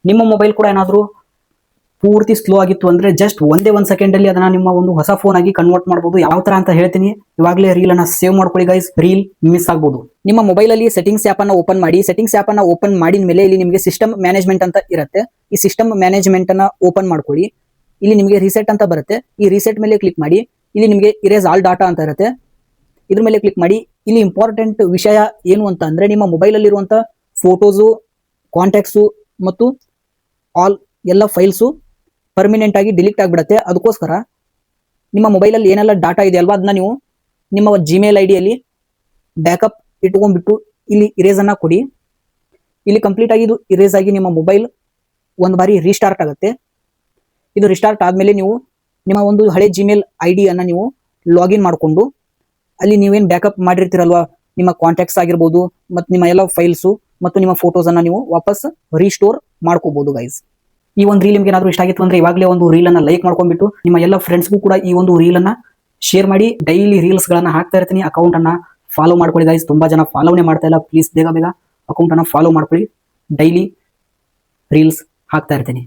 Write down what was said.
ನಿಮ್ಮ ಮೊಬೈಲ್ ಕೂಡ ಏನಾದರೂ ಪೂರ್ತಿ ಸ್ಲೋ ಆಗಿತ್ತು ಅಂದ್ರೆ ಜಸ್ಟ್ ಒಂದೇ ಒಂದು ಸೆಕೆಂಡ್ ಅಲ್ಲಿ ಅದನ್ನ ನಿಮ್ಮ ಒಂದು ಹೊಸ ಫೋನ್ ಆಗಿ ಕನ್ವರ್ಟ್ ಮಾಡಬಹುದು. ಯಾವ ತರ ಅಂತ ಹೇಳ್ತೀನಿ, ಇವಾಗಲೇ ರೀಲ್ ಅನ್ನ ಸೇವ್ ಮಾಡ್ಕೊಳ್ಳಿ ಗೈಸ್, ರೀಲ್ ಮಿಸ್ ಆಗಬಹುದು. ನಿಮ್ಮ ಮೊಬೈಲ್ ಅಲ್ಲಿ ಸೆಟ್ಟಿಂಗ್ಸ್ ಆಪ್ ಅನ್ನ ಓಪನ್ ಮಾಡಿ. ಸೆಟ್ಟಿಂಗ್ಸ್ ಆಪ್ ಅನ್ನ ಓಪನ್ ಮಾಡಿದ ಮೇಲೆ ಇಲ್ಲಿ ನಿಮಗೆ ಸಿಸ್ಟಮ್ ಮ್ಯಾನೇಜ್ಮೆಂಟ್ ಅಂತ ಇರುತ್ತೆ. ಈ ಸಿಸ್ಟಮ್ ಮ್ಯಾನೇಜ್ಮೆಂಟ್ ಅನ್ನ ಓಪನ್ ಮಾಡ್ಕೊಳ್ಳಿ. ಇಲ್ಲಿ ನಿಮಗೆ ರೀಸೆಟ್ ಅಂತ ಬರುತ್ತೆ. ಈ ರೀಸೆಟ್ ಮೇಲೆ ಕ್ಲಿಕ್ ಮಾಡಿ. ಇಲ್ಲಿ ನಿಮಗೆ ಇರೇಸ್ ಆಲ್ ಡಾಟಾ ಅಂತ ಇರುತ್ತೆ. ಇದ್ರ ಮೇಲೆ ಕ್ಲಿಕ್ ಮಾಡಿ. ಇಲ್ಲಿ ಇಂಪಾರ್ಟೆಂಟ್ ವಿಷಯ ಏನು ಅಂತ ಅಂದ್ರೆ, ನಿಮ್ಮ ಮೊಬೈಲ್ ಅಲ್ಲಿ ಇರುವಂತ ಫೋಟೋಸು, ಕಾಂಟ್ಯಾಕ್ಟ್ಸು ಮತ್ತು ಆಲ್ ಎಲ್ಲ ಫೈಲ್ಸು ಪರ್ಮನೆಂಟ್ ಆಗಿ ಡಿಲೀಟ್ ಆಗಿಬಿಡುತ್ತೆ. ಅದಕ್ಕೋಸ್ಕರ ನಿಮ್ಮ ಮೊಬೈಲ್ ಅಲ್ಲಿ ಏನೆಲ್ಲ ಡಾಟಾ ಇದೆ ಅಲ್ವಾ, ಅದನ್ನ ನೀವು ನಿಮ್ಮ ಜಿಮೇಲ್ ಐಡಿಯಲ್ಲಿ ಬ್ಯಾಕಪ್ ಇಟ್ಕೊಂಡ್ಬಿಟ್ಟು ಇಲ್ಲಿ ಇರೇಸ್ ಅನ್ನ ಕೊಡಿ. ಇಲ್ಲಿ ಕಂಪ್ಲೀಟ್ ಆಗಿ ಇದು ಇರೇಸ್ ಆಗಿ ನಿಮ್ಮ ಮೊಬೈಲ್ ಒಂದು ಬಾರಿ ರೀಸ್ಟಾರ್ಟ್ ಆಗುತ್ತೆ. ಇದು ರಿಸ್ಟಾರ್ಟ್ ಆದ್ಮೇಲೆ ನೀವು ನಿಮ್ಮ ಒಂದು ಹಳೆ ಜಿಮೇಲ್ ಐಡಿ ಅನ್ನ ನೀವು ಲಾಗಿನ್ ಮಾಡಿಕೊಂಡು ಅಲ್ಲಿ ನೀವೇನು ಬ್ಯಾಕಪ್ ಮಾಡಿರ್ತೀರಲ್ವಾ, ನಿಮ್ಮ ಕಾಂಟ್ಯಾಕ್ಟ್ಸ್ ಆಗಿರ್ಬೋದು ಮತ್ತು ನಿಮ್ಮ ಎಲ್ಲ ಫೈಲ್ಸು ಮತ್ತು ನಿಮ್ಮ ಫೋಟೋಸ್ ಅನ್ನ ನೀವು ವಾಪಸ್ ರೀಸ್ಟೋರ್ ಮಾಡ್ಕೋಬಹುದು ಗೈಸ್. ಈ ಒಂದು ರೀಲ್ ನಿಮ್ಗೆ ಏನಾದರೂ ಇಷ್ಟ ಆಗಿತ್ತು ಅಂದ್ರೆ ಇವಾಗಲೇ ಒಂದು ರೀಲ್ ಅನ್ನ ಲೈಕ್ ಮಾಡ್ಕೊಂಡ್ಬಿಟ್ಟು ನಿಮ್ಮ ಎಲ್ಲ ಫ್ರೆಂಡ್ಸ್ಗೂ ಕೂಡ ಈ ಒಂದು ರೀಲ್ ಅನ್ನ ಶೇರ್ ಮಾಡಿ. ಡೈಲಿ ರೀಲ್ಸ್ ಗಳನ್ನ ಹಾಕ್ತಾ ಇರ್ತೀನಿ. ಅಕೌಂಟ್ ಅನ್ನ ಫಾಲೋ ಮಾಡ್ಕೊಳ್ಳಿ ಗೈಸ್. ತುಂಬಾ ಜನ ಫಾಲೋನೇ ಮಾಡ್ತಾ ಇಲ್ಲ. ಪ್ಲೀಸ್ ಬೇಗ ಬೇಗ ಅಕೌಂಟ್ ಅನ್ನ ಫಾಲೋ ಮಾಡ್ಕೊಳ್ಳಿ. ಡೈಲಿ ರೀಲ್ಸ್ ಹಾಕ್ತಾ ಇರ್ತೀನಿ.